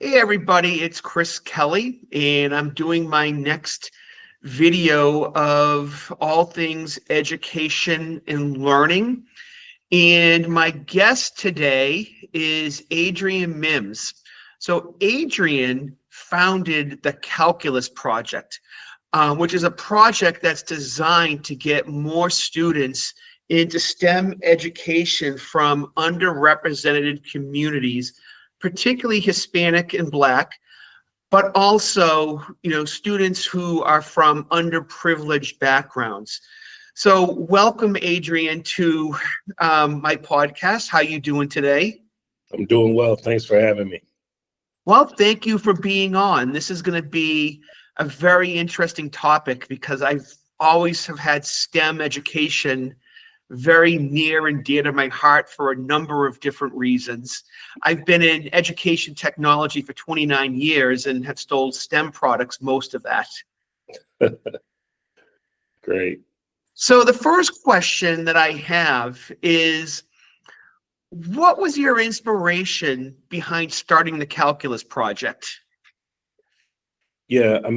Hey everybody, it's Chris Kelly, and I'm doing my next video of all things education and learning. And my guest today is Adriam Mims. So Adrian founded the Calculus Project, which is a project that's designed to get more students into STEM education from underrepresented communities, particularly Hispanic and Black, but also, students who are from underprivileged backgrounds. So, welcome, Adrian, to my podcast. How you doing today? I'm doing well. Thanks for having me. Well, thank you for being on. This is going to be a very interesting topic because I've always have had STEM education very near and dear to my heart for a number of different reasons. I've been in education technology for 29 years and have sold STEM products most of that. Great. So the first question that I have is, what was your inspiration behind starting the Calculus Project? Yeah, I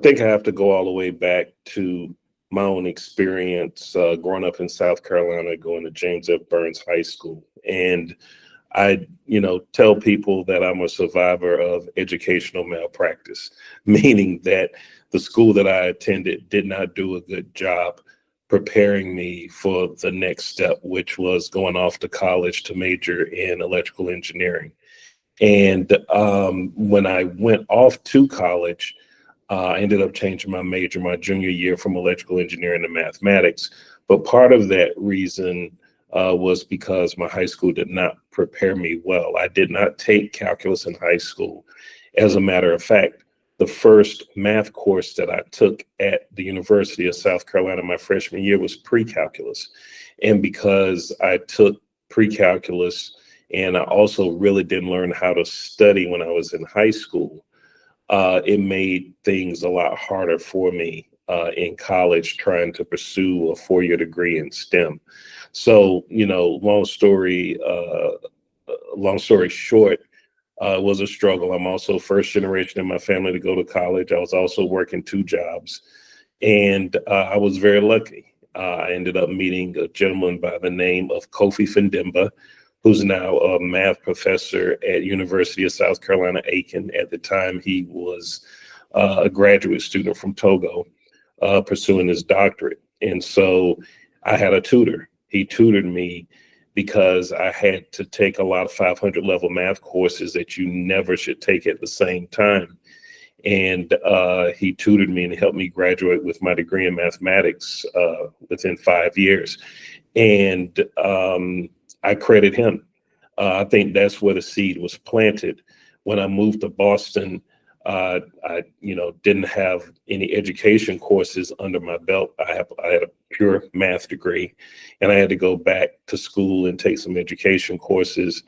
think I have to go all the way back to my own experience growing up in South Carolina, going to James F. Burns High School. And I tell people that I'm a survivor of educational malpractice, meaning that the school that I attended did not do a good job preparing me for the next step, which was going off to college to major in electrical engineering. And when I went off to college, I ended up changing my major my junior year from electrical engineering to mathematics. But part of that reason was because my high school did not prepare me well. I did not take calculus in high school. As a matter of fact, the first math course that I took at the University of South Carolina my freshman year was pre-calculus. And because I took pre-calculus and I also really didn't learn how to study when I was in high school, it made things a lot harder for me in college trying to pursue a four-year degree in STEM. So, long story short, it was a struggle. I'm also first generation in my family to go to college. I was also working two jobs, and I was very lucky. I ended up meeting a gentleman by the name of Kofi Fendimba, who's now a math professor at University of South Carolina, Aiken. At the time, he was a graduate student from Togo, pursuing his doctorate. And so I had a tutor. He tutored me because I had to take a lot of 500 level math courses that you never should take at the same time. And he tutored me and helped me graduate with my degree in mathematics within 5 years. And I credit him. I think that's where the seed was planted. When I moved to Boston, I didn't have any education courses under my belt. I had a pure math degree, and I had to go back to school and take some education courses.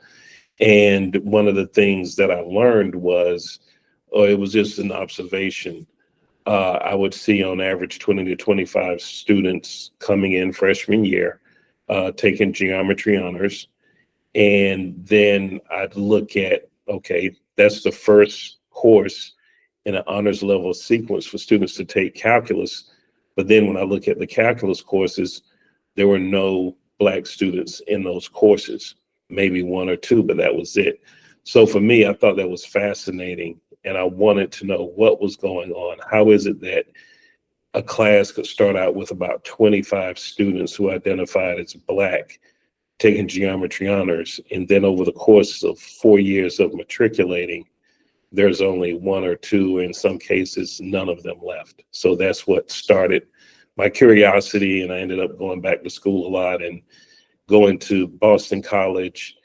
And one of the things that I learned was, it was just an observation. I would see on average 20 to 25 students coming in freshman year, taking geometry honors. And then I'd look at, okay, that's the first course in an honors level sequence for students to take calculus. But then when I look at the calculus courses, there were no Black students in those courses, maybe one or two, but that was it. So for me, I thought that was fascinating. And I wanted to know what was going on. How is it that a class could start out with about 25 students who identified as Black taking geometry honors, and then over the course of 4 years of matriculating, there's only one or two, in some cases, none of them left. So that's what started my curiosity, and I ended up going back to school a lot and going to Boston College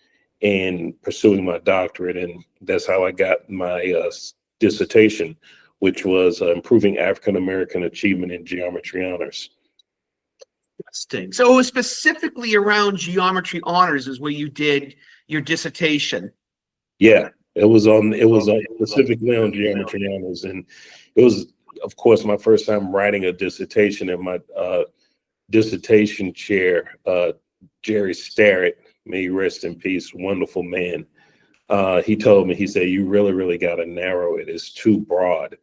and pursuing my doctorate. And that's how I got my dissertation, which was improving African American achievement in geometry honors. Interesting. So it was specifically around geometry honors is where you did your dissertation. Yeah, it was on specifically on geometry honors, and it was, of course, my first time writing a dissertation. And my dissertation chair, Jerry Starrett, may he rest in peace, wonderful man. he told me, he said, you really got to narrow it. It's too broad.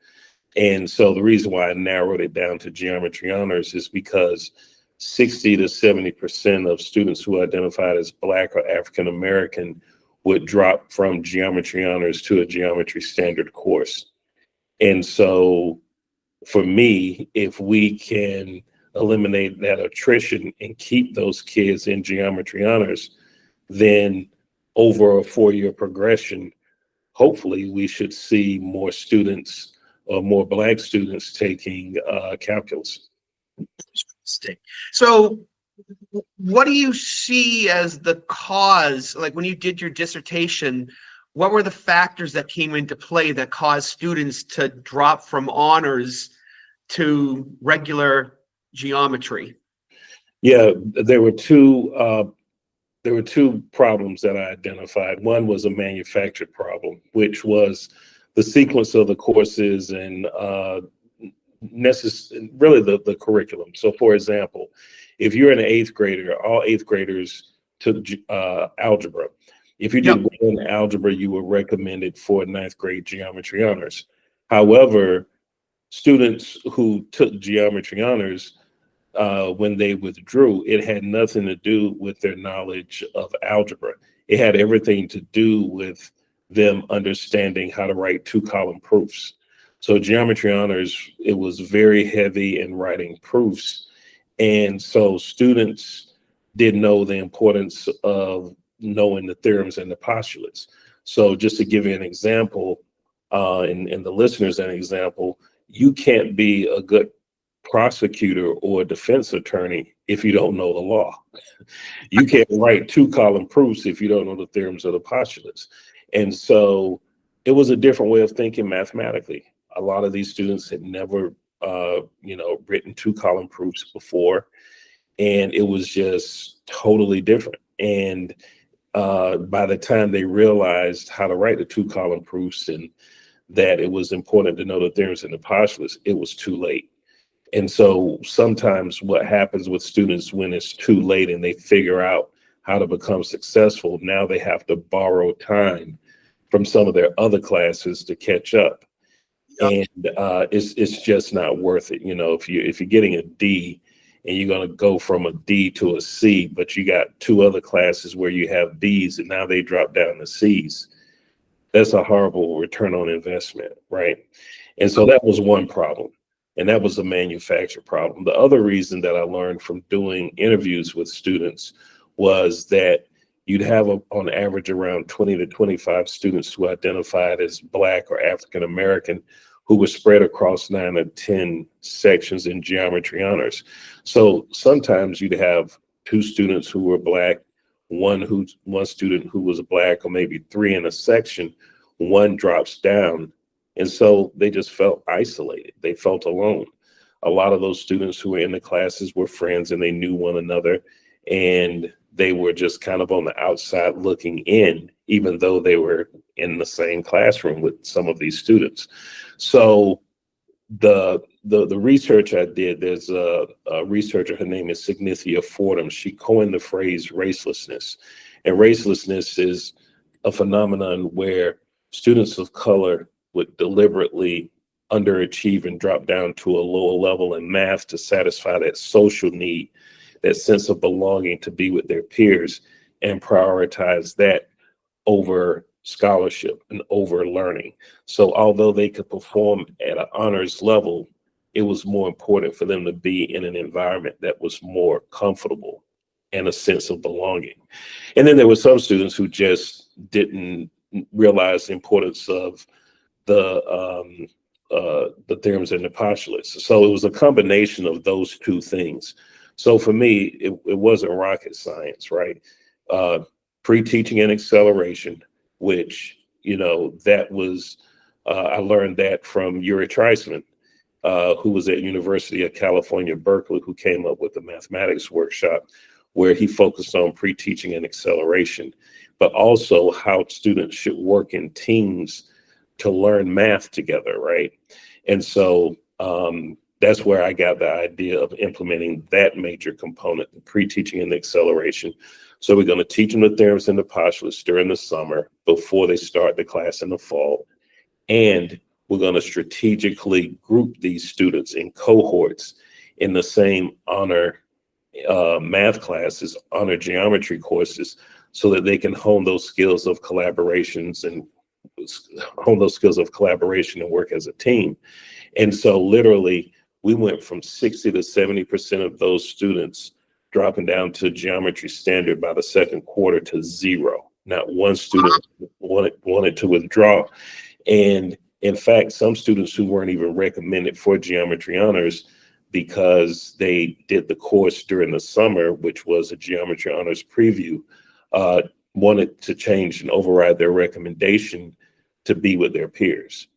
And so the reason why I narrowed it down to geometry honors is because 60 to 70% of students who identified as Black or African American would drop from geometry honors to a geometry standard course. And so for me, if we can eliminate that attrition and keep those kids in geometry honors, then over a 4-year progression, hopefully we should see more students or more Black students taking calculus. Interesting. So what do you see as the cause? Like when you did your dissertation, what were the factors that came into play that caused students to drop from honors to regular geometry? Yeah, there were two problems that I identified. One was a manufactured problem, which was the sequence of the courses and really the curriculum. So for example, if you're an 8th grader, all 8th graders took algebra. If you did well in algebra, you were recommended for 9th grade geometry honors. However, students who took geometry honors, when they withdrew, it had nothing to do with their knowledge of algebra. It had everything to do with them understanding how to write 2-column proofs. So geometry honors, it was very heavy in writing proofs. And so students didn't know the importance of knowing the theorems and the postulates. So just to give you an example, and the listeners an example, you can't be a good prosecutor or defense attorney if you don't know the law. You can't write 2-column proofs if you don't know the theorems or the postulates. And so it was a different way of thinking mathematically. A lot of these students had never, written 2-column proofs before, and it was just totally different. And by the time they realized how to write the 2-column proofs and that it was important to know the theorems and the postulates, it was too late. And so sometimes what happens with students when it's too late and they figure out how to become successful, now they have to borrow time from some of their other classes to catch up. And it's just not worth it. You know, if you're getting a D and you're going to go from a D to a C, but you got 2 other classes where you have Bs and now they drop down to Cs, that's a horrible return on investment, right? And so that was one problem. And that was a manufacturer problem. The other reason that I learned from doing interviews with students was that you'd have on average around 20 to 25 students who identified as Black or African American who were spread across 9 or 10 sections in geometry honors. So sometimes you'd have 2 students who were Black, one student who was Black, or maybe 3 in a section, one drops down. And so they just felt isolated. They felt alone. A lot of those students who were in the classes were friends and they knew one another, and they were just kind of on the outside looking in, even though they were in the same classroom with some of these students. So the research I did, there's a researcher, her name is Signithia Fordham. She coined the phrase racelessness. And racelessness is a phenomenon where students of color would deliberately underachieve and drop down to a lower level in math to satisfy that social need, that sense of belonging to be with their peers, and prioritize that over scholarship and over learning. So although they could perform at an honors level, it was more important for them to be in an environment that was more comfortable and a sense of belonging. And then there were some students who just didn't realize the importance of the theorems and the postulates. So it was a combination of those 2 things. So for me, it wasn't rocket science, right? Pre-teaching and acceleration, which, that was, I learned that from Yuri Treisman, who was at University of California, Berkeley, who came up with the mathematics workshop, where he focused on pre-teaching and acceleration, but also how students should work in teams to learn math together, right? And so that's where I got the idea of implementing that major component, the pre-teaching and the acceleration. So we're going to teach them the theorems and the postulates during the summer before they start the class in the fall. And we're going to strategically group these students in cohorts in the same honor math classes, honor geometry courses, so that they can hone those skills of collaborations and work as a team. And so literally we went from 60 to 70% of those students dropping down to geometry standard by the second quarter to zero. Not one student wanted to withdraw. And in fact, some students who weren't even recommended for geometry honors because they did the course during the summer, which was a geometry honors preview, wanted to change and override their recommendation to be with their peers.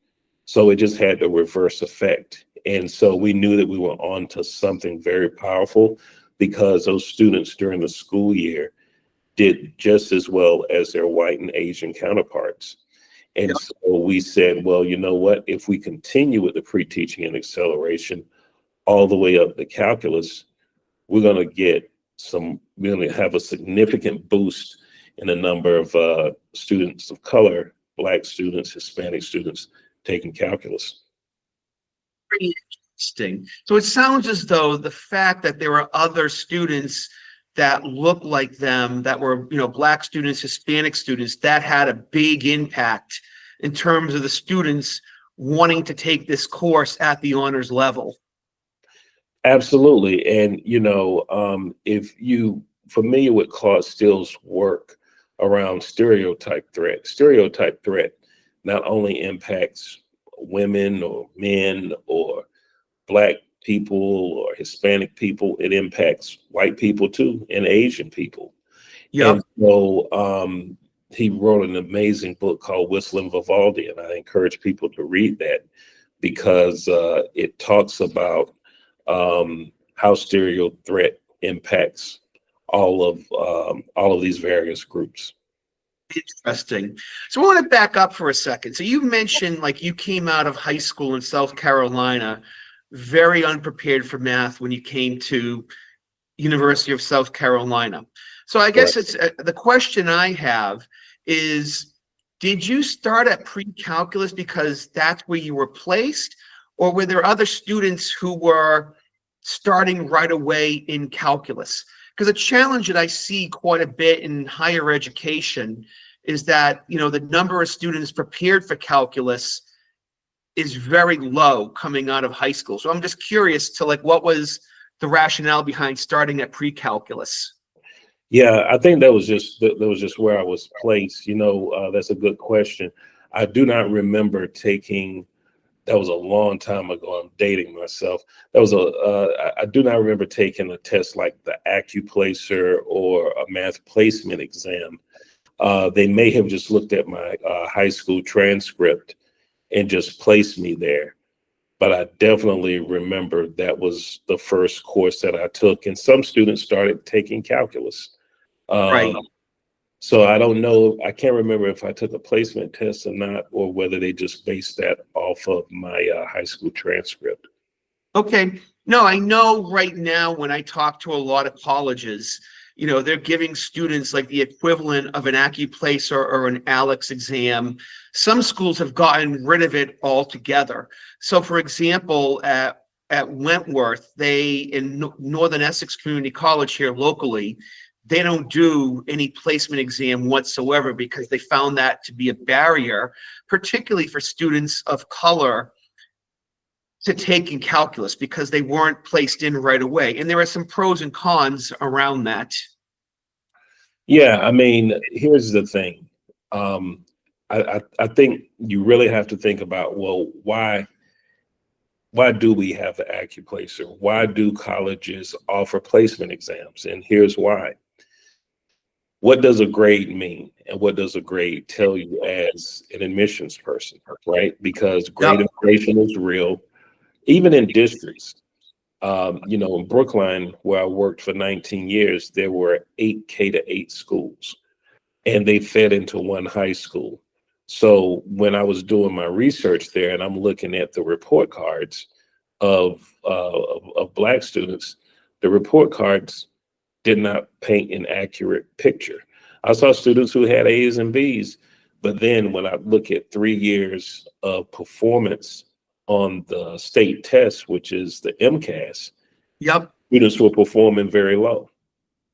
So it just had the reverse effect. And so we knew that we were on to something very powerful, because those students during the school year did just as well as their white and Asian counterparts. And so we said, well, you know what, if we continue with the pre-teaching and acceleration all the way up to calculus, we're going to have a significant boost in the number of students of color, Black students, Hispanic students taking calculus. Pretty interesting. So it sounds as though the fact that there are other students that look like them, that were, Black students, Hispanic students, that had a big impact in terms of the students wanting to take this course at the honors level. Absolutely. And, if you familiar with Claude Steele's work around stereotype threat not only impacts women or men or Black people or Hispanic people, it impacts white people too, and Asian people. Yep. And so he wrote an amazing book called Whistling Vivaldi, and I encourage people to read that, because it talks about how stereo threat impacts all of these various groups. Interesting. So I want to back up for a second. So you mentioned like you came out of high school in South Carolina very unprepared for math when you came to University of South Carolina. So I guess it's the question I have is, did you start at pre-calculus because that's where you were placed, or were there other students who were starting right away in calculus? Because a challenge that I see quite a bit in higher education is that, the number of students prepared for calculus is very low coming out of high school. So I'm just curious to what was the rationale behind starting at pre-calculus? Yeah, I think that was just where I was placed. That's a good question. I do not remember taking. That was a long time ago. I'm dating myself. I do not remember taking a test like the AccuPlacer or a math placement exam. They may have just looked at my high school transcript and just placed me there. But I definitely remember that was the first course that I took. And some students started taking calculus. Right. So I don't know. I can't remember if I took a placement test or not, or whether they just based that off of my high school transcript. Okay. No, I know right now when I talk to a lot of colleges, they're giving students like the equivalent of an AccuPlacer or an ALEX exam. Some schools have gotten rid of it altogether. So for example, at Wentworth, in Northern Essex Community College here locally, they don't do any placement exam whatsoever because they found that to be a barrier, particularly for students of color to take in calculus, because they weren't placed in right away. And there are some pros and cons around that. Yeah, I mean, here's the thing. I think you really have to think about, well, why do we have the AccuPlacer? Why do colleges offer placement exams? And here's why. What does a grade mean? And what does a grade tell you as an admissions person, right? Because grade inflation is real, even in districts. In Brookline, where I worked for 19 years, there were 8 K-8 schools, and they fed into one high school. So when I was doing my research there, and I'm looking at the report cards of Black students, the report cards did not paint an accurate picture. I saw students who had A's and B's, but then when I look at 3 years of performance on the state test, which is the MCAS, Yep. students were performing very low.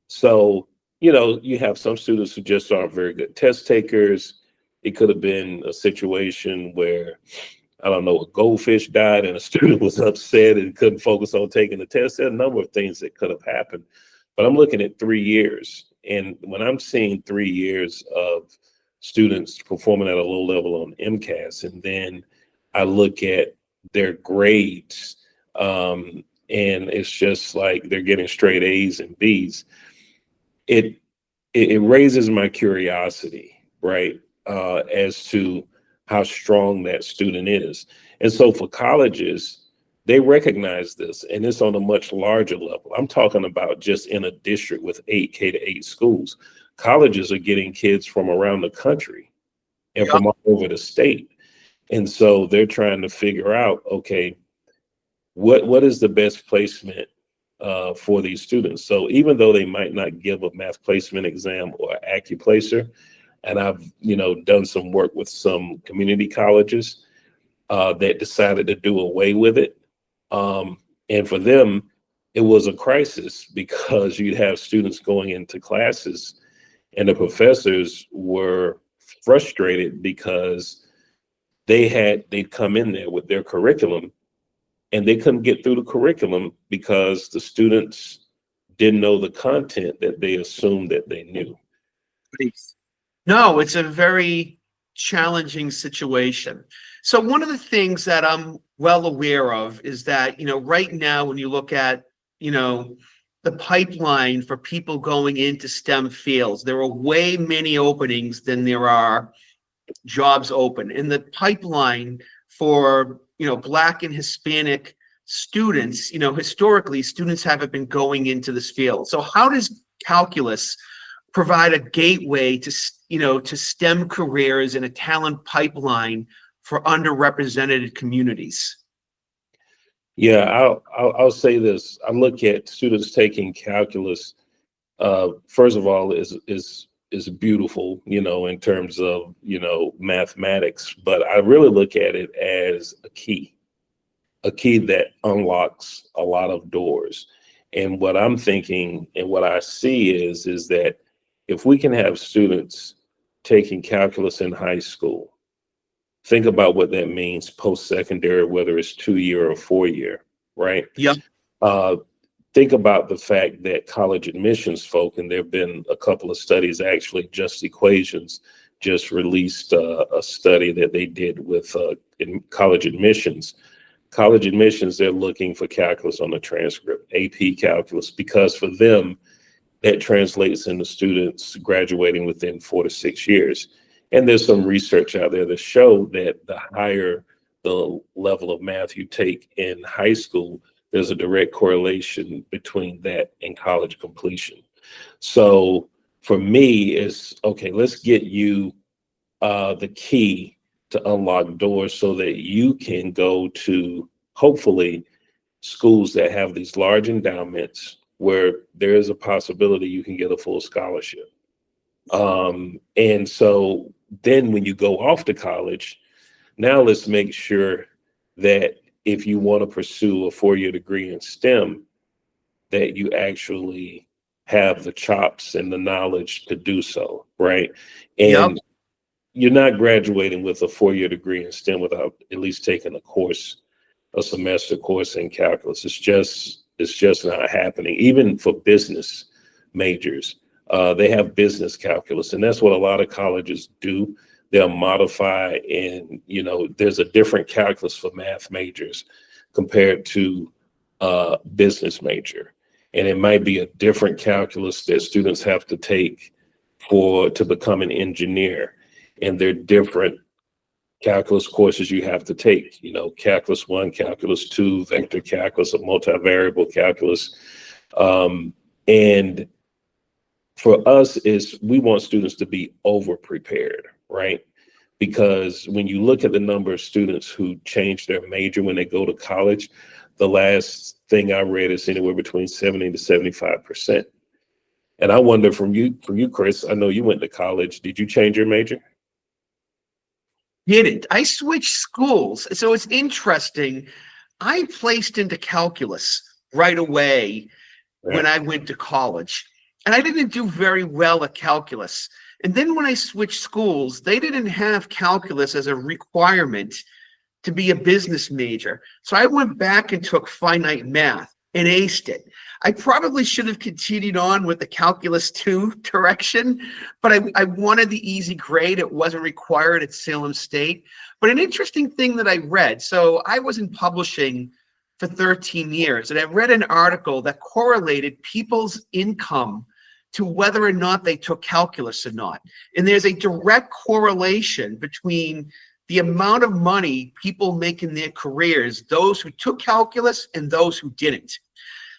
So, you have some students who just aren't very good test takers. It could have been a situation where, I don't know, a goldfish died and a student was upset and couldn't focus on taking the test. There are a number of things that could have happened. But I'm looking at 3 years. And when I'm seeing 3 years of students performing at a low level on MCAS, and then I look at their grades, and it's just like they're getting straight A's and B's, it raises my curiosity, right, as to how strong that student is. And so for colleges, they recognize this, and it's on a much larger level. I'm talking about just in a district with 8 K-8 schools. Colleges are getting kids from around the country and Yep. from all over the state. And so they're trying to figure out, okay, what is the best placement for these students? So even though they might not give a math placement exam or AccuPlacer, and I've done some work with some community colleges that decided to do away with it. And for them, it was a crisis because you'd have students going into classes and the professors were frustrated because they'd come in there with their curriculum and they couldn't get through the curriculum because the students didn't know the content that they assumed that they knew. No, it's a very challenging situation. So one of the things that I'm well aware of is that, right now, when you look at, the pipeline for people going into STEM fields, there are way many openings than there are jobs open. In the pipeline for, Black and Hispanic students, historically, students haven't been going into this field. So how does calculus provide a gateway to STEM careers and a talent pipeline for underrepresented communities? Yeah, I'll say this. I look at students taking calculus. First of all, is beautiful, in terms of mathematics. But I really look at it as a key that unlocks a lot of doors. And what I'm thinking and what I see is that if we can have students taking calculus in high school, think about what that means post-secondary, whether it's 2-year or 4-year, right? Yeah. Think about the fact that college admissions folk, and there have been a couple of studies, actually, Just Equations just released a study that they did with in college admissions. College admissions, they're looking for calculus on the transcript, AP calculus, because for them, that translates into students graduating within 4 to 6 years. And there's some research out there that show that the higher the level of math you take in high school, there's a direct correlation between that and college completion. So for me, it's okay, let's get you the key to unlock doors so that you can go to, hopefully, schools that have these large endowments where there is a possibility you can get a full scholarship. And so then when you go off to college, now let's make sure that if you want to pursue a 4-year degree in STEM, that you actually have the chops and the knowledge to do so, right? And Yep. you're not graduating with a 4-year degree in STEM without at least taking a semester course in calculus. It's just not happening. Even for business majors, they have business calculus, and that's what a lot of colleges do. They'll modify, and there's a different calculus for math majors compared to business major, and it might be a different calculus that students have to take to become an engineer, and they're different calculus courses you have to take. Calculus 1, calculus 2, vector calculus, a multivariable calculus, and for us is we want students to be over prepared, right? Because when you look at the number of students who change their major when they go to college, the last thing I read is anywhere between 70 to 75%. And I wonder from you, Chris, I know you went to college. Did you change your major? Didn't. I switched schools. So it's interesting. I placed into calculus right away Yeah. when I went to college. And I didn't do very well at calculus. And then when I switched schools, they didn't have calculus as a requirement to be a business major. So I went back and took finite math and aced it. I probably should have continued on with the calculus 2 direction, but I wanted the easy grade. It wasn't required at Salem State. But an interesting thing that I read, so I was in publishing for 13 years, and I read an article that correlated people's income to whether or not they took calculus or not. And there's a direct correlation between the amount of money people make in their careers, those who took calculus and those who didn't.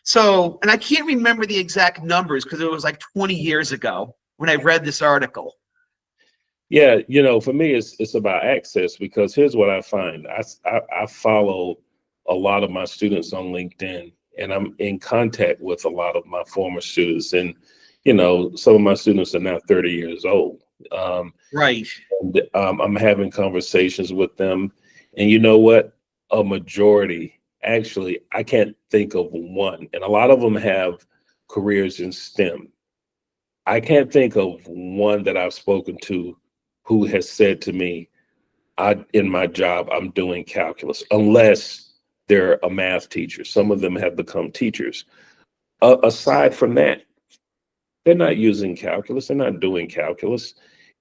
So, and I can't remember the exact numbers because it was like 20 years ago when I read this article. Yeah, for me, it's about access, because here's what I find. I follow a lot of my students on LinkedIn, and I'm in contact with a lot of my former students. And, some of my students are now 30 years old. Right. And I'm having conversations with them. And you know what? A majority, actually, I can't think of one. And a lot of them have careers in STEM. I can't think of one that I've spoken to who has said to me, in my job, I'm doing calculus, unless they're a math teacher. Some of them have become teachers. Aside from that, they're not using calculus. They're not doing calculus.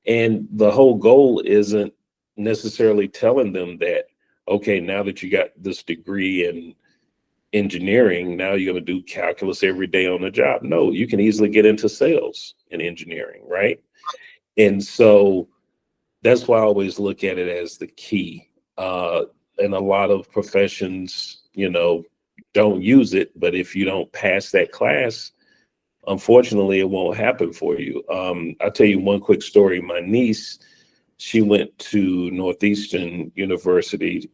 And the whole goal isn't necessarily telling them that, okay, now that you got this degree in engineering, now you're going to do calculus every day on the job. No, you can easily get into sales in engineering, right? And so that's why I always look at it as the key. And a lot of professions, don't use it, but if you don't pass that class, unfortunately, it won't happen for you. I'll tell you one quick story. My niece, she went to Northeastern University.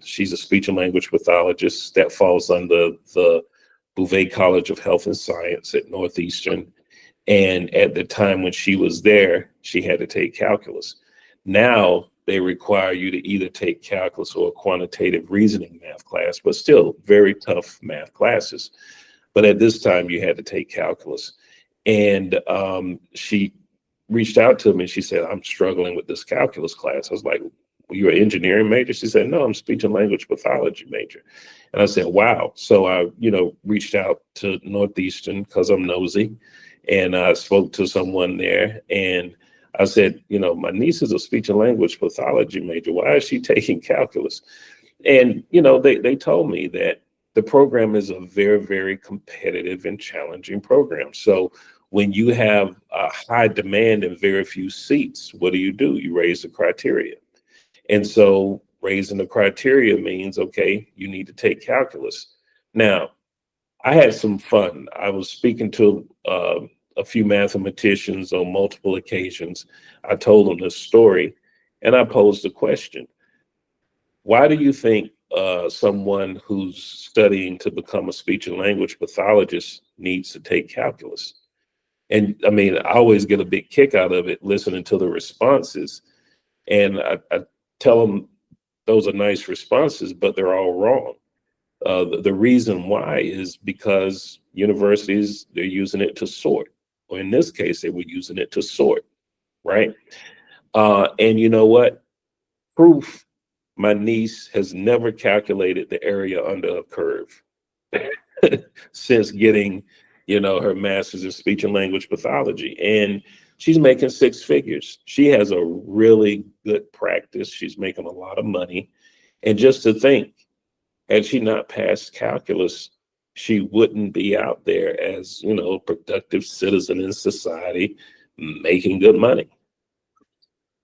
She's a speech and language pathologist that falls under the Bouvet College of Health and Science at Northeastern. And at the time when she was there, she had to take calculus. Now they require you to either take calculus or a quantitative reasoning math class, but still very tough math classes. But at this time, you had to take calculus. And she reached out to me and she said, I'm struggling with this calculus class. I was like, well, you're an engineering major? She said, no, I'm speech and language pathology major. And I said, wow. So I, reached out to Northeastern because I'm nosy. And I spoke to someone there. And I said, my niece is a speech and language pathology major. Why is she taking calculus? And, they told me that the program is a very, very competitive and challenging program. So when you have a high demand and very few seats, what do? You raise the criteria. And so raising the criteria means, okay, you need to take calculus. Now, I had some fun. I was speaking to a few mathematicians on multiple occasions. I told them this story and I posed a question. Why do you think someone who's studying to become a speech and language pathologist needs to take calculus? And I mean, I always get a big kick out of it listening to the responses. And I tell them those are nice responses, but they're all wrong. The reason why is because universities, they're using it to sort. Or in this case, they were using it to sort, right? And you know what? Proof, my niece has never calculated the area under a curve since getting, her master's in speech and language pathology. And she's making six figures. She has a really good practice. She's making a lot of money. And just to think, had she not passed calculus, she wouldn't be out there as, a productive citizen in society, making good money.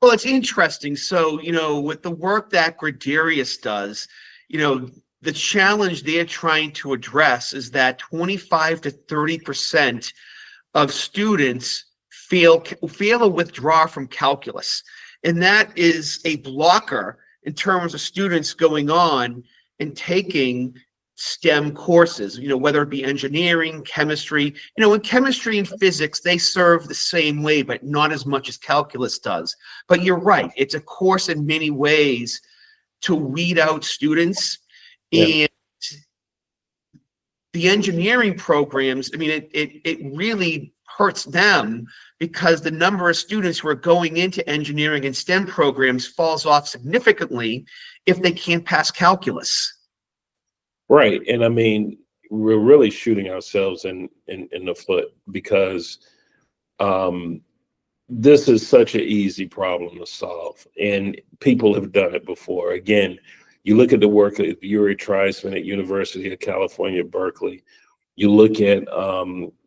Well, it's interesting. So, with the work that Gregarious does, the challenge they're trying to address is that 25 to 30% of students fail or withdraw from calculus. And that is a blocker in terms of students going on and taking STEM courses, whether it be engineering, chemistry. In chemistry and physics, they serve the same way, but not as much as calculus does. But you're right, it's a course in many ways to weed out students. Yeah. And the engineering programs, I mean, it really hurts them because the number of students who are going into engineering and STEM programs falls off significantly if they can't pass calculus. Right. And I mean, we're really shooting ourselves in the foot because this is such an easy problem to solve, and people have done it before. Again, you look at the work of Yuri Treisman at University of California, Berkeley. You look at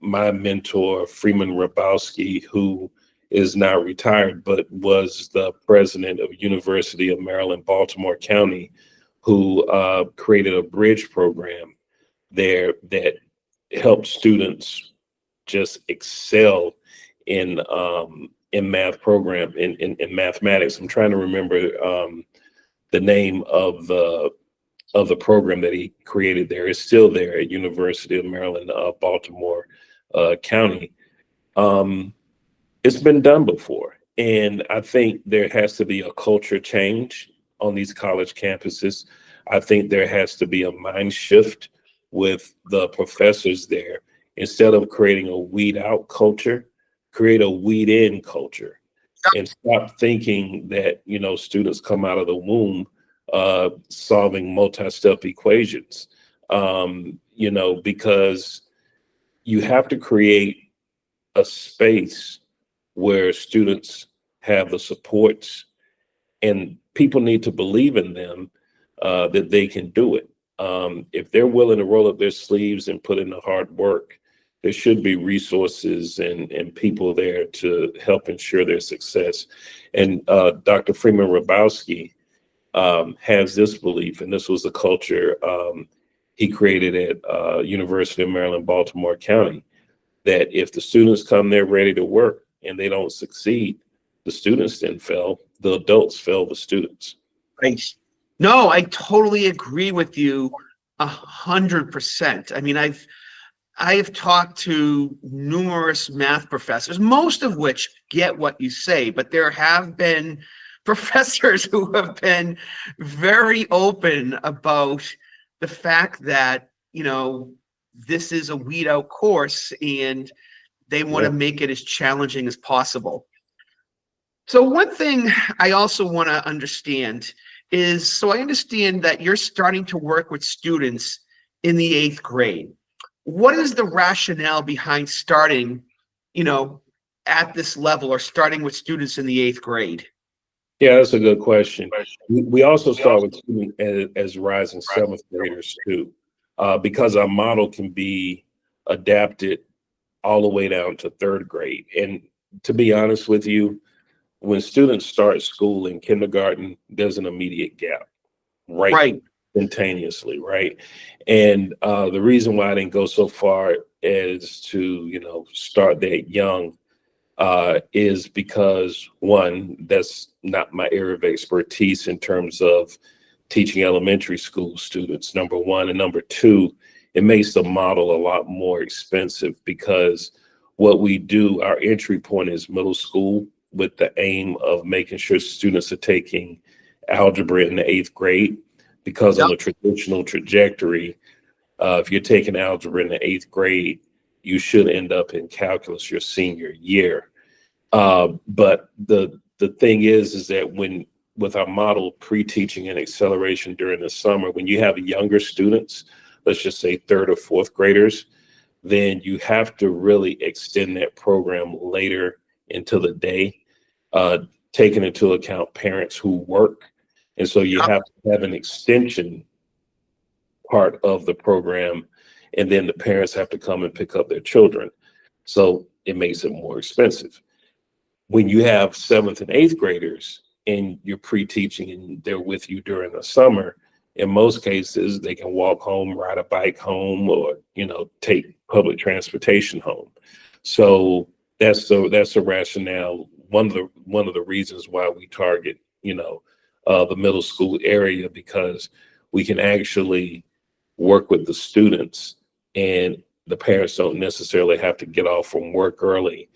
my mentor, Freeman Rabowski, who is now retired, but was the president of University of Maryland, Baltimore County, who created a bridge program there that helped students just excel in math program in mathematics. I'm trying to remember the name of the program that he created there. It's still there at University of Maryland, Baltimore County. It's been done before, and I think there has to be a culture change on these college campuses. I think there has to be a mind shift with the professors there. Instead of creating a weed out culture, create a weed in culture, and stop thinking that, students come out of the womb solving multi-step equations, because you have to create a space where students have the supports, and people need to believe in them, that they can do it. If they're willing to roll up their sleeves and put in the hard work, there should be resources and people there to help ensure their success. And Dr. Freeman Rabowski has this belief, and this was the culture he created at University of Maryland, Baltimore County, that if the students come there ready to work and they don't succeed, the students then fail, the adults fail the students. Right. No, I totally agree with you 100%. I mean, I have talked to numerous math professors, most of which get what you say, but there have been professors who have been very open about the fact that, this is a weed out course and they want to make it as challenging as possible. So one thing I also want to understand is, so I understand that you're starting to work with students in the 8th grade. What is the rationale behind starting, at this level, or starting with students in the 8th grade? Yeah, that's a good question. We also start with students as rising 7th graders too, because our model can be adapted all the way down to 3rd grade. And to be honest with you, when students start school in kindergarten, there's an immediate gap, right? Instantaneously, right? And the reason why I didn't go so far as to, start that young is because, one, that's not my area of expertise in terms of teaching elementary school students, number one. And number two, it makes the model a lot more expensive because what we do, our entry point is middle school, with the aim of making sure students are taking algebra in the 8th grade, because on the traditional trajectory, if you're taking algebra in the 8th grade, you should end up in calculus your senior year. But the thing is that with our model pre-teaching and acceleration during the summer, when you have younger students, let's just say 3rd or 4th graders, then you have to really extend that program later into the day, taking into account parents who work. And so you have to have an extension part of the program, and then the parents have to come and pick up their children. So it makes it more expensive. When you have 7th and 8th graders and you're pre-teaching and they're with you during the summer, in most cases, they can walk home, ride a bike home, or, take public transportation home. So that's the rationale. One of the reasons why we target, the middle school area, because we can actually work with the students, and the parents don't necessarily have to get off from work early,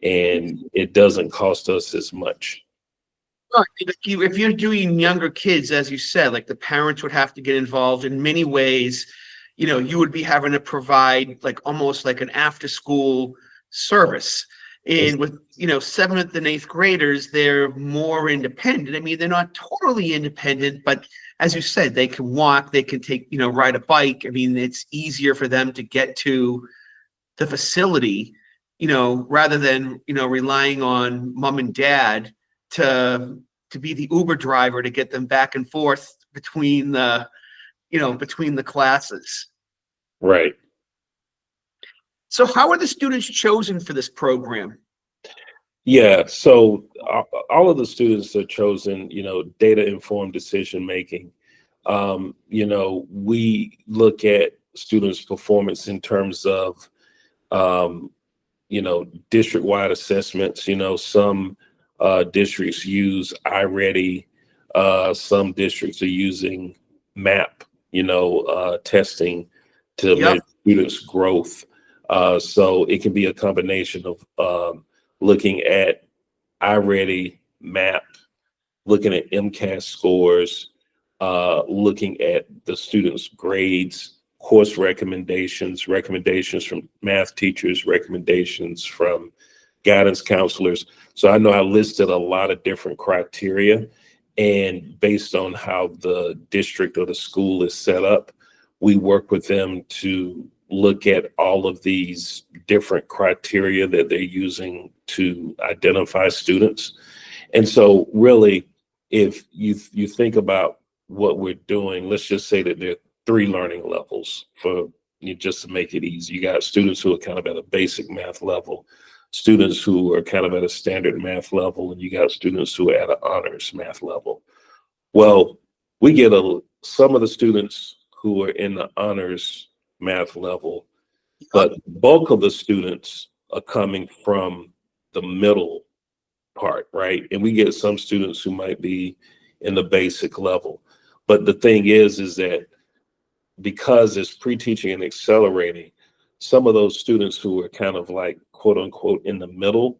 and it doesn't cost us as much. Right. If you're doing younger kids, as you said, like the parents would have to get involved in many ways. You would be having to provide like almost like an after school service. And with, seventh and eighth graders, they're more independent. I mean, they're not totally independent, but as you said, they can walk, they can take, ride a bike. I mean, it's easier for them to get to the facility, rather than, relying on mom and dad to be the Uber driver to get them back and forth between the classes. Right. So how are the students chosen for this program? Yeah, so all of the students are chosen, data informed decision making. We look at students' performance in terms of, um, district wide assessments. Some districts use iReady, some districts are using MAP, testing to Yep. measure students' growth. So it can be a combination of looking at iReady, MAP, looking at MCAS scores, looking at the students' grades, course recommendations, recommendations from math teachers, recommendations from guidance counselors. So I know I listed a lot of different criteria, and based on how the district or the school is set up, we work with them to look at all of these different criteria that they're using to identify students. And so really, if you think about what we're doing, let's just say that there are three learning levels for you, just to make it easy. You got students who are kind of at a basic math level, students who are kind of at a standard math level, and you got students who are at an honors math level. Well, we get some of the students who are in the honors math level, but bulk of the students are coming from the middle part, right? And we get some students who might be in the basic level. But the thing is that because it's pre-teaching and accelerating, some of those students who are kind of like quote unquote in the middle,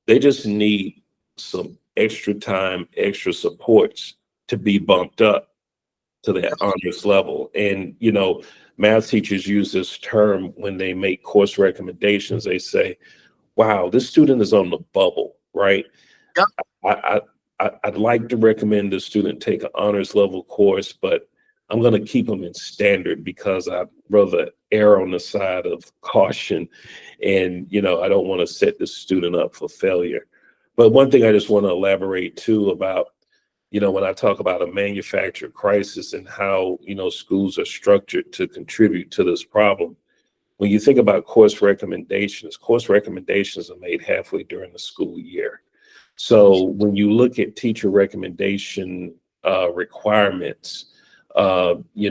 they just need some extra time, extra supports to be bumped up to that honors level. And, math teachers use this term when they make course recommendations. They say, wow, this student is on the bubble, right? Yep. I'd like to recommend the student take an honors level course, but I'm going to keep them in standard because I'd rather err on the side of caution. And, I don't want to set the student up for failure. But one thing I just want to elaborate too about, when I talk about a manufactured crisis and how, schools are structured to contribute to this problem. When you think about course recommendations are made halfway during the school year. So when you look at teacher recommendation requirements, they'll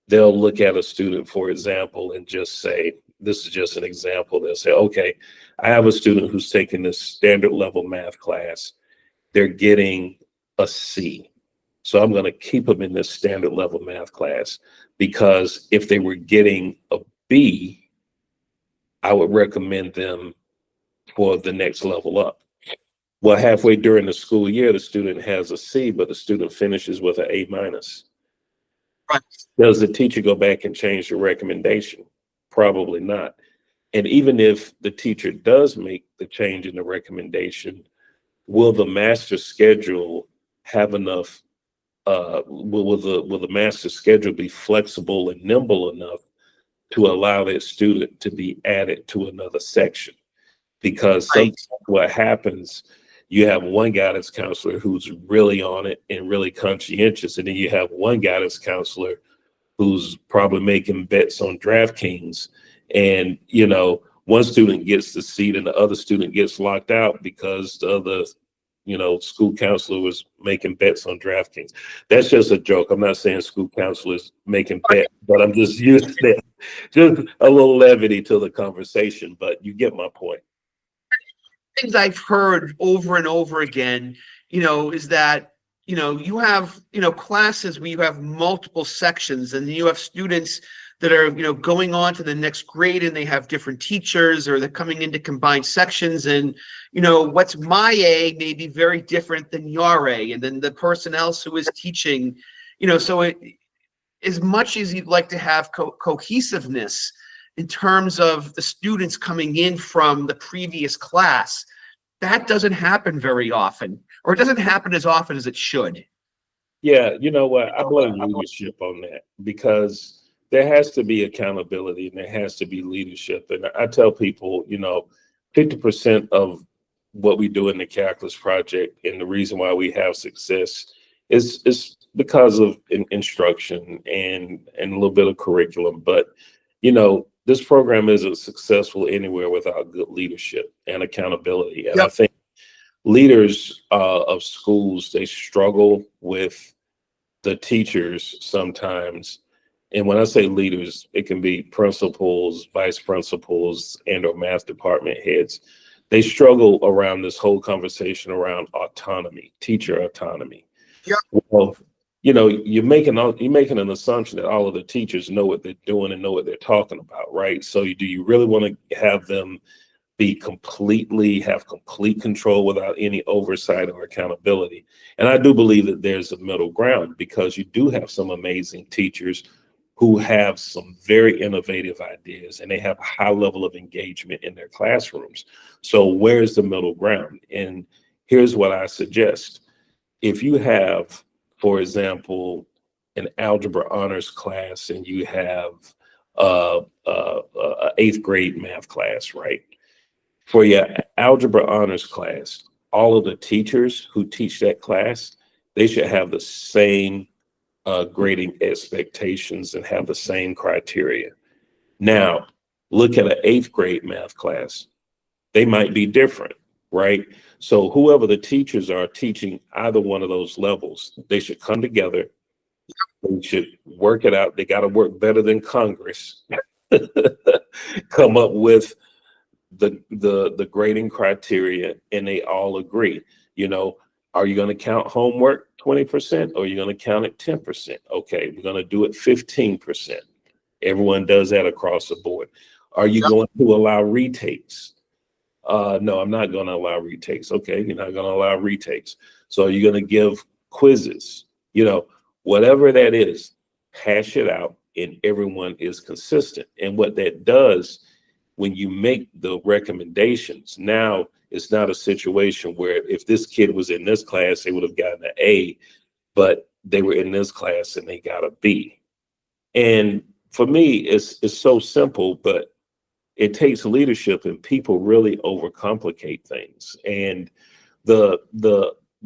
look at a student, for example, and just say, this is just an example. They'll say, okay, I have a student who's taking this standard level math class. They're getting a C. So I'm going to keep them in this standard level math class because if they were getting a B, I would recommend them for the next level up. Well, halfway during the school year, the student has a C, but the student finishes with an A minus. Right. Does the teacher go back and change the recommendation? Probably not. And even if the teacher does make the change in the recommendation, will the master schedule have enough? Will the master schedule be flexible and nimble enough to allow that student to be added to another section? Because sometimes what happens, you have one guidance counselor who's really on it and really conscientious, and then you have one guidance counselor who's probably making bets on DraftKings, and one student gets the seat and the other student gets locked out because the other school counselor was making bets on DraftKings. That's just a joke. I'm not saying school counselors making bets, but I'm just using that, just a little levity to the conversation, but you get my point. Things I've heard over and over again, is that you have, classes where you have multiple sections, and you have students that are, going on to the next grade, and they have different teachers, or they're coming into combined sections. And, what's my A may be very different than your A, and then the person else who is teaching, so as much as you'd like to have cohesiveness in terms of the students coming in from the previous class, that doesn't happen very often, or it doesn't happen as often as it should. Yeah, you know what? I blame leadership on that because there has to be accountability and there has to be leadership. And I tell people, 50% of what we do in the calculus project and the reason why we have success is because of instruction and a little bit of curriculum. But, this program isn't successful anywhere without good leadership and accountability. And I Yep. think leaders of schools, they struggle with the teachers sometimes. And when I say leaders, it can be principals, vice principals, and or math department heads. They struggle around this whole conversation around autonomy, teacher autonomy. Yep. Well, you're making an assumption that all of the teachers know what they're doing and know what they're talking about, right? So do you really want to have them have complete control without any oversight or accountability? And I do believe that there's a middle ground because you do have some amazing teachers who have some very innovative ideas and they have a high level of engagement in their classrooms. So where's the middle ground? And here's what I suggest. If you have, for example, an algebra honors class and you have a eighth grade math class, right? For your algebra honors class, all of the teachers who teach that class, they should have the same grading expectations and have the same criteria. Now, look at an eighth grade math class. They might be different, right? So whoever the teachers are teaching either one of those levels, they should come together. They should work it out. They got to work better than Congress. Come up with the grading criteria, and they all agree. Are you going to count homework 20% or are you going to count it 10%? Okay, we're going to do it 15%. Everyone does that across the board. Are you going to allow retakes? No, I'm not going to allow retakes. Okay, you're not going to allow retakes. So you're going to give quizzes, whatever that is, hash it out, and everyone is consistent. And what that does, when you make the recommendations, now it's not a situation where if this kid was in this class, they would have gotten an A, but they were in this class and they got a B. And for me, it's so simple, but it takes leadership, and people really overcomplicate things. And the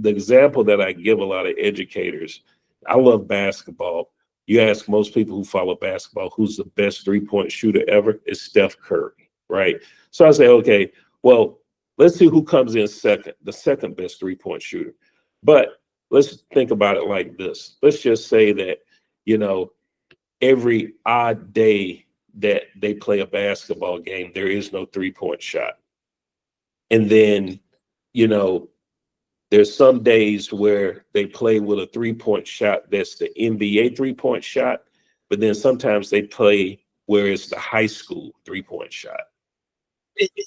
example that I give a lot of educators, I love basketball. You ask most people who follow basketball, who's the best three-point shooter ever? It's Steph Curry, right? So I say, okay, well, let's see who comes in second, the second best three-point shooter. But let's think about it like this. Let's just say that, every odd day that they play a basketball game, there is no three-point shot. And then, there's some days where they play with a three-point shot that's the NBA three-point shot, but then sometimes they play where it's the high school three-point shot.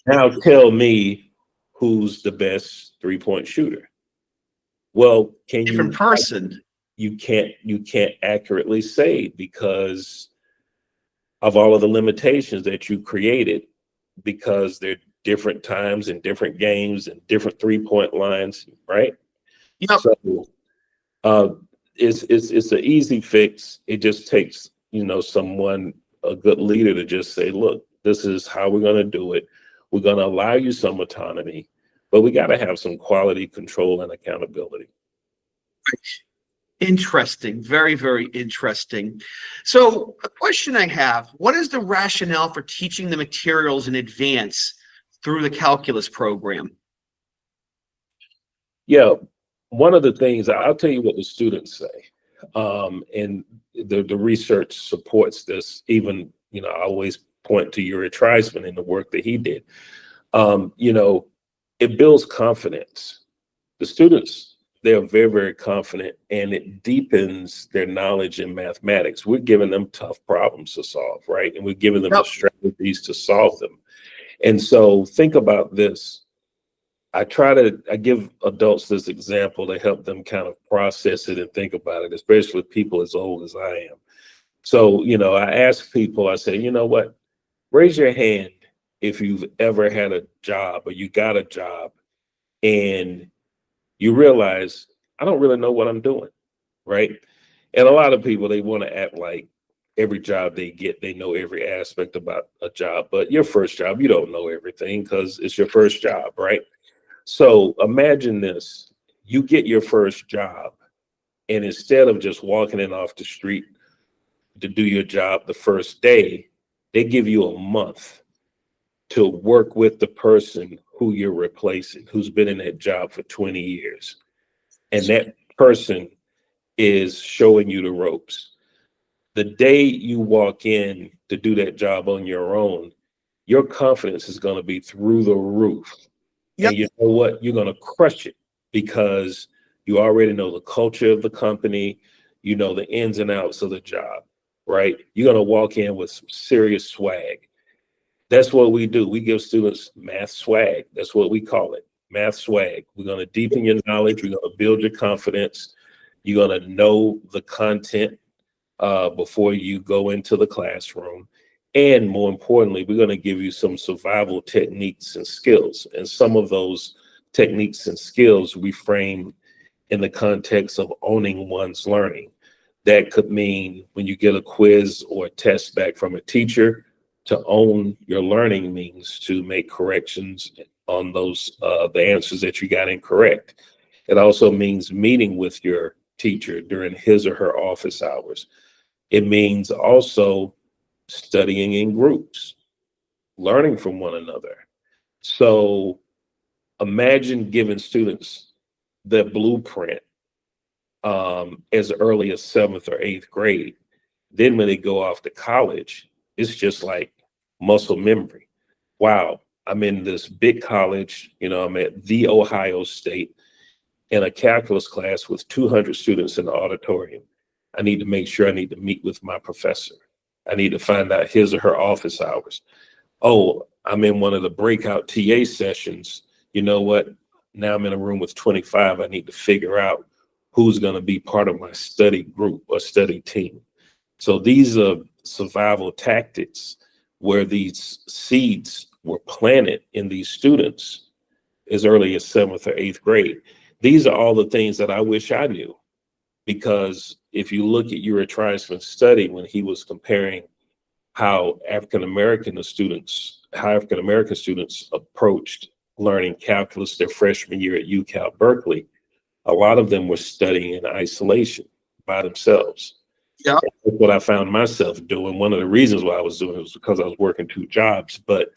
Now tell me who's the best three-point shooter. Well, Different person. You can't accurately say because of all of the limitations that you created, because they're different times and different games and different three-point lines, right? Yep. So it's an easy fix. It just takes, a good leader to just say, look, this is how we're going to do it. We're going to allow you some autonomy, but we got to have some quality control and accountability. Interesting. Very, very interesting. So a question I have, what is the rationale for teaching the materials in advance through the calculus program? Yeah, one of the things, I'll tell you what the students say, and the research supports this. Even, I always point to Yuri Treisman and the work that he did. It builds confidence. The students they're very, very confident, and it deepens their knowledge in mathematics. We're giving them tough problems to solve, right? And we're giving them the Yep. strategies to solve them. And so think about this. I give adults this example to help them kind of process it and think about it, especially people as old as I am. So, I ask people, I say, you know what? Raise your hand if you've ever had a job or you got a job and you realize, I don't really know what I'm doing, right? And a lot of people, they want to act like every job they get, they know every aspect about a job. But your first job, you don't know everything because it's your first job, right? So imagine this, you get your first job, and instead of just walking in off the street to do your job the first day, they give you a month to work with the person who you're replacing, who's been in that job for 20 years. And that person is showing you the ropes. The day you walk in to do that job on your own, your confidence is going to be through the roof. Yep. And you know what? You're going to crush it because you already know the culture of the company, you know the ins and outs of the job, right? You're going to walk in with some serious swag. That's what we do. We give students math swag. That's what we call it, math swag. We're going to deepen your knowledge. We're going to build your confidence. You're going to know the content before you go into the classroom. And more importantly, we're going to give you some survival techniques and skills. And some of those techniques and skills we frame in the context of owning one's learning. That could mean when you get a quiz or a test back from a teacher, to own your learning means to make corrections on those the answers that you got incorrect. It also means meeting with your teacher during his or her office hours. It means also studying in groups, learning from one another. So imagine giving students the blueprint as early as 7th or 8th grade. Then when they go off to college, it's just like muscle memory. Wow, I'm in this big college, I'm at the Ohio State in a calculus class with 200 students in the auditorium. I need to make sure I need to meet with my professor. I need to find out his or her office hours. Oh, I'm in one of the breakout TA sessions. You know what? Now I'm in a room with 25. I need to figure out who's going to be part of my study group or study team. So these are survival tactics where these seeds were planted in these students as early as 7th or 8th grade. These are all the things that I wish I knew, because if you look at Uri Triceman's study when he was comparing how African American students approached learning calculus their freshman year at UCal Berkeley, a lot of them were studying in isolation by themselves. Yeah. That's what I found myself doing. One of the reasons why I was doing it was because I was working 2 jobs, but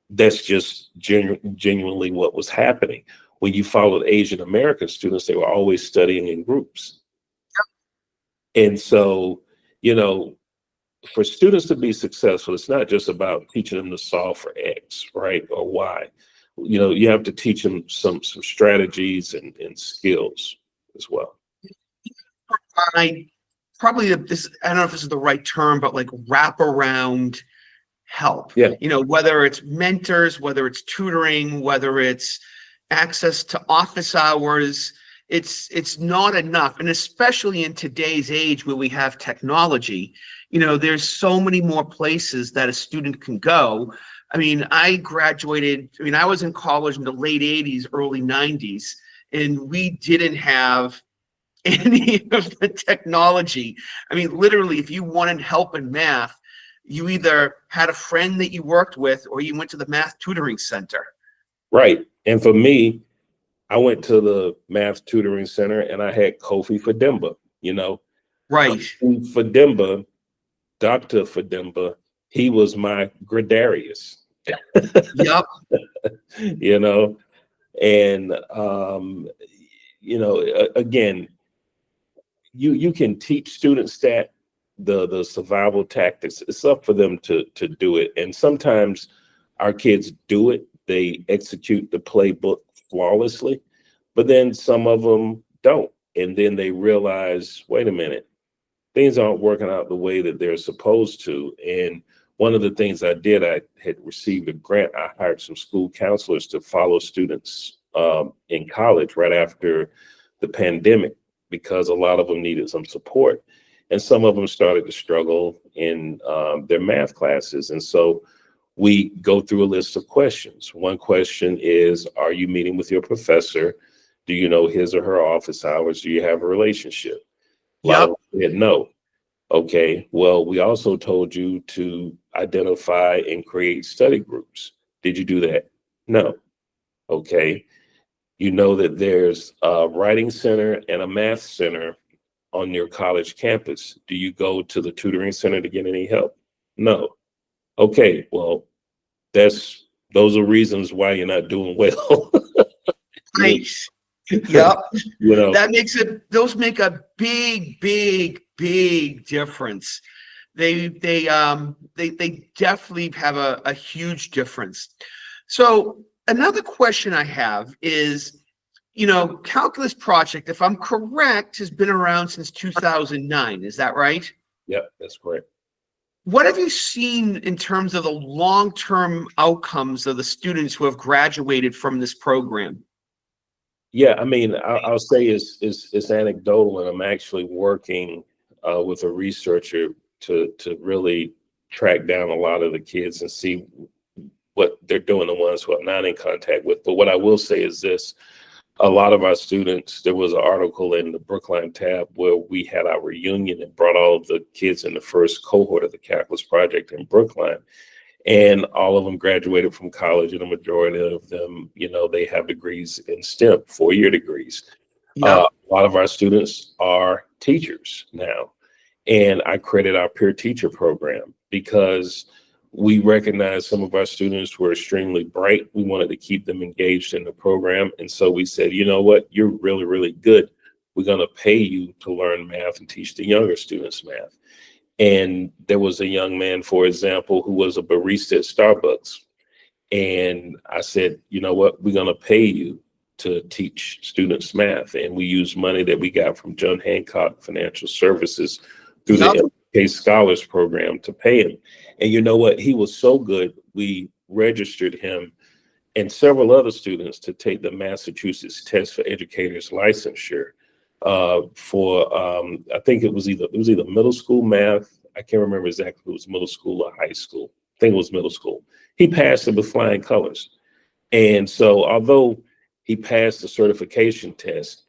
that's just genuinely what was happening. When you followed Asian American students, they were always studying in groups. Yeah. And so, for students to be successful, it's not just about teaching them to solve for X, right, or Y. You have to teach them some strategies and skills as well. I probably this, I don't know if this is the right term, but like wraparound help. Yeah. Whether it's mentors, whether it's tutoring, whether it's access to office hours, it's not enough. And especially in today's age where we have technology, there's so many more places that a student can go. I mean, I was in college in the late 80s, early 90s, and we didn't have any of the technology. I mean, literally, if you wanted help in math, you either had a friend that you worked with or you went to the math tutoring center. Right. And for me, I went to the math tutoring center and I had Kofi Fademba, Right. Kofi Fademba, Dr. Fademba, he was my gregarious. Yep. And again, you can teach students that the survival tactics. It's up for them to do it. And sometimes our kids do it. They execute the playbook flawlessly. but then some of them don't. And then they realize, wait a minute, things aren't working out the way that they're supposed to. And one of the things I did, I had received a grant. I hired some school counselors to follow students in college right after the pandemic, because a lot of them needed some support. And some of them started to struggle in their math classes. And so we go through a list of questions. One question is, are you meeting with your professor? Do you know his or her office hours? Do you have a relationship? A lot of Yep. them said no. Okay, well, we also told you to identify and create study groups. Did you do that? No. Okay, you know that there's a writing center and a math center on your college campus. Do you go to the tutoring center to get any help? No. Okay, well, those are reasons why you're not doing well. you, Nice. Yep. you know, Those make a big, big, big difference. They definitely have a huge difference. So another question I have is, Calculus Project, if I'm correct, has been around since 2009. Is that right? yep, that's correct. What have you seen in terms of the long-term outcomes of the students who have graduated from this program? Yeah, I mean, I'll say it's anecdotal, and I'm actually working with a researcher to really track down a lot of the kids and see what they're doing, the ones who I'm not in contact with. But what I will say is this: a lot of our students, there was an article in the Brookline tab where we had our reunion and brought all of the kids in the first cohort of the Calculus Project in Brookline. And all of them graduated from college, and the majority of them, they have degrees in STEM, 4-year degrees. Yep. A lot of our students are teachers now. And I credit our peer teacher program because we recognize some of our students were extremely bright. We wanted to keep them engaged in the program. And so we said, you know what, you're really, really good. We're going to pay you to learn math and teach the younger students math. And there was a young man, for example, who was a barista at Starbucks. And I said, you know what, we're going to pay you to teach students math. And we used money that we got from John Hancock Financial Services through Yep. the MK Scholars Program to pay him. And you know what, he was so good, we registered him and several other students to take the Massachusetts Test for Educators licensure for I think it was either middle school math. I can't remember exactly if it was middle school or high school. I think it was middle school. He passed it with flying colors. And so although he passed the certification test,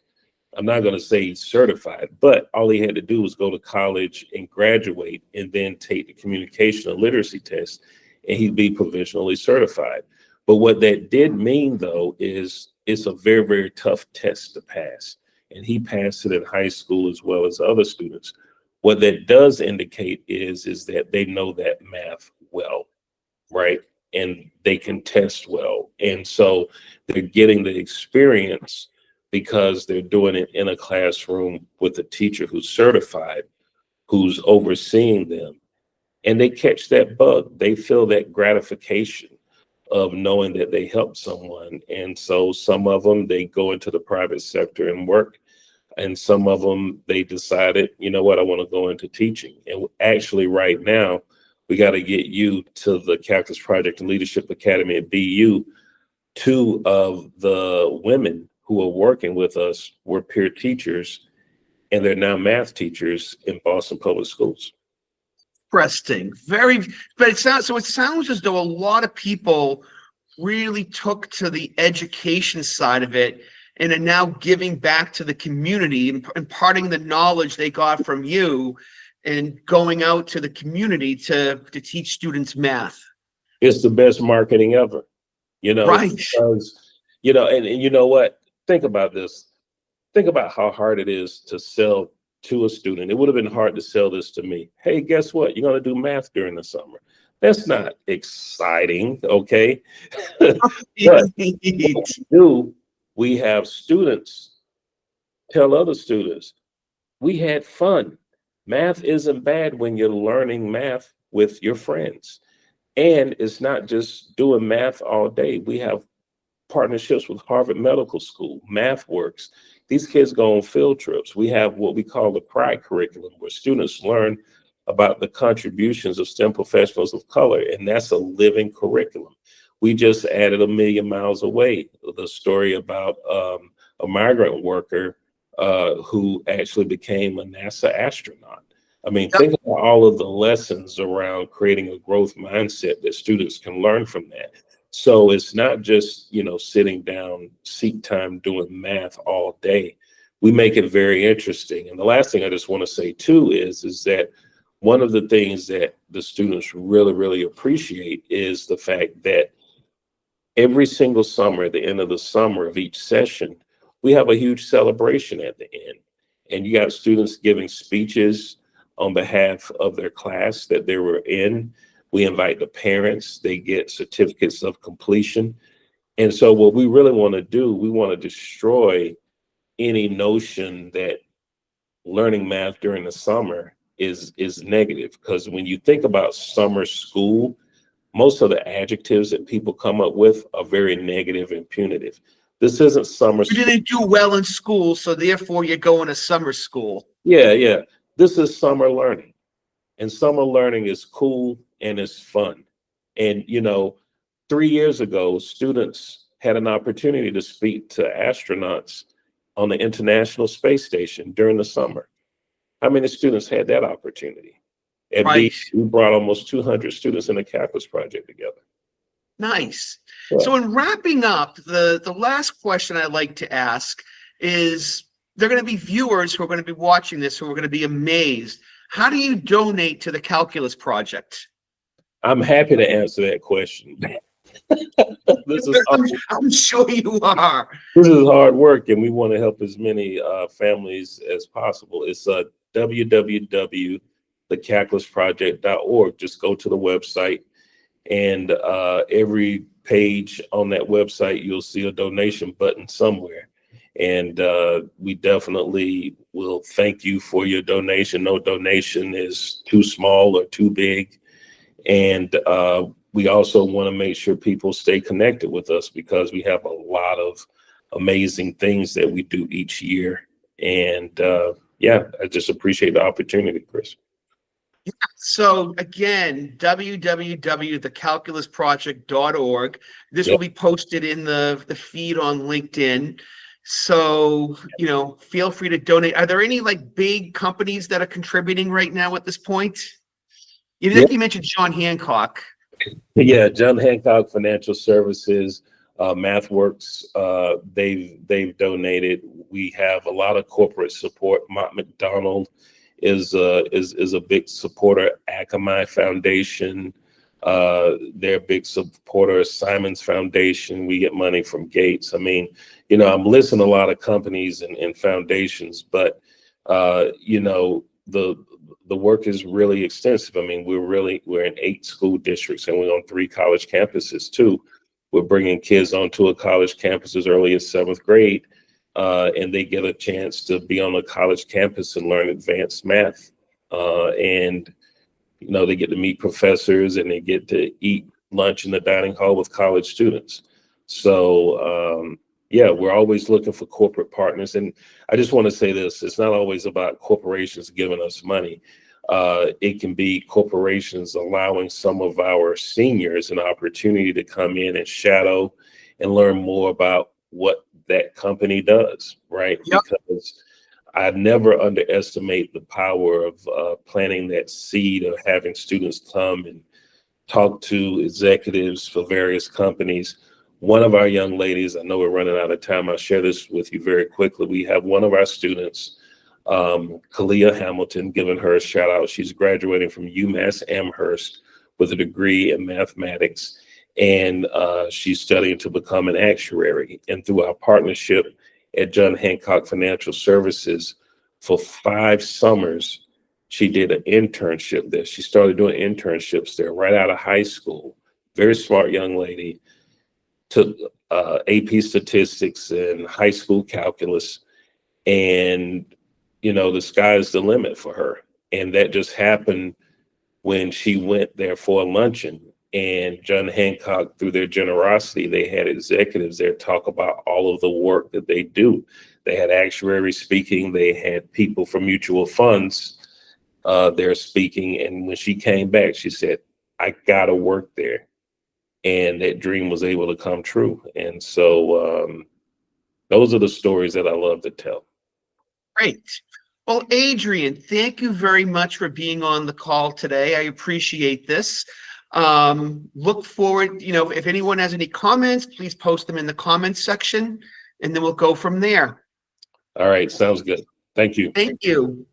I'm not going to say he's certified, but all he had to do was go to college and graduate and then take the communication and literacy test, and he'd be provisionally certified. But what that did mean, though, is it's a very, very tough test to pass. And he passed it in high school as well as other students. What that does indicate is that they know that math well, right? And they can test well. And so they're getting the experience because they're doing it in a classroom with a teacher who's certified, who's overseeing them. And they catch that bug. They feel that gratification of knowing that they helped someone. And so some of them, they go into the private sector and work. And some of them, they decided, you know what, I want to go into teaching. And actually right now, we got to get you to the Calculus Project and Leadership Academy at BU. 2 of the women who are working with us were peer teachers, and they're now math teachers in Boston Public Schools. Interesting. But it sounds as though a lot of people really took to the education side of it and are now giving back to the community and imparting the knowledge they got from you and going out to the community to teach students math. It's the best marketing ever, Right. because, and you know what? Think about this. Think about how hard it is to sell to a student. It would have been hard to sell this to me. Hey, guess what? You're going to do math during the summer. That's not exciting, okay? But what we do, we have students tell other students, we had fun. Math isn't bad when you're learning math with your friends. And it's not just doing math all day. We have partnerships with Harvard Medical School, MathWorks. These kids go on field trips. We have what we call the PRIDE curriculum, where students learn about the contributions of STEM professionals of color, and that's a living curriculum. We just added A Million Miles Away, the story about a migrant worker who actually became a NASA astronaut. I mean, Yep. think about all of the lessons around creating a growth mindset that students can learn from that. So it's not just, sitting down, seat time, doing math all day. We make it very interesting. And the last thing I just want to say too is that one of the things that the students really, really appreciate is the fact that every single summer, at the end of the summer of each session, we have a huge celebration at the end. And you got students giving speeches on behalf of their class that they were in. We invite the parents, they get certificates of completion. And so what we really want to do, we want to destroy any notion that learning math during the summer is negative. Because when you think about summer school, most of the adjectives that people come up with are very negative and punitive. This isn't summer You school. didn't do well in school, so therefore you're going to summer school. Yeah. This is summer learning. And summer learning is cool and it's fun. And, 3 years ago, students had an opportunity to speak to astronauts on the International Space Station during the summer. How many students had that opportunity? At B, Right. we brought almost 200 students in the Calculus project together. Nice. Yeah. So in wrapping up, the last question I'd like to ask is, there are going to be viewers who are going to be watching this who are going to be amazed. How do you donate to the Calculus project? I'm happy to answer that question. I'm sure you are. This is hard work, and we want to help as many families as possible. It's www.thecalculusproject.org. Just go to the website, and every page on that website, you'll see a donation button somewhere. And we definitely will thank you for your donation. No donation is too small or too big. And we also want to make sure people stay connected with us, because we have a lot of amazing things that we do each year. And I just appreciate the opportunity, Chris. So again, www.thecalculusproject.org. This will be posted in the feed on LinkedIn. So, feel free to donate. Are there any big companies that are contributing right now at this point? You mentioned John Hancock. Yeah, John Hancock Financial Services, MathWorks, they've donated. We have a lot of corporate support. Mott McDonald is a big supporter. Akamai Foundation, they're a big supporter. Simon's Foundation, we get money from Gates. I mean, I'm listing a lot of companies and foundations, but the work is really extensive. I mean, we're in 8 school districts, and we're on 3 college campuses too. We're bringing kids onto a college campus as early as 7th grade, and they get a chance to be on a college campus and learn advanced math. And they get to meet professors, and they get to eat lunch in the dining hall with college students. So we're always looking for corporate partners. And I just want to say this, it's not always about corporations giving us money. It can be corporations allowing some of our seniors an opportunity to come in and shadow and learn more about what that company does, right? Yep. Because I never underestimate the power of planting that seed of having students come and talk to executives for various companies. One of our young ladies, I know we're running out of time, I'll share this with you very quickly. We have one of our students, Kalia Hamilton, giving her a shout out. She's graduating from UMass Amherst with a degree in mathematics, and she's studying to become an actuary. And through our partnership at John Hancock Financial Services, for 5 summers, she did an internship there. She started doing internships there right out of high school. Very smart young lady. Took AP statistics and high school calculus, and the sky's the limit for her. And that just happened when she went there for a luncheon, And John Hancock, through their generosity, they had executives there talk about all of the work that they do. They had actuaries speaking. They had people from mutual funds there speaking. And when she came back, she said, I got to work there. And that dream was able to come true. And so those are the stories that I love to tell. Great. Well, Adrian, thank you very much for being on the call today. I appreciate this. Look forward, if anyone has any comments, please post them in the comments section, and then we'll go from there. All right, sounds good. Thank you. Thank you.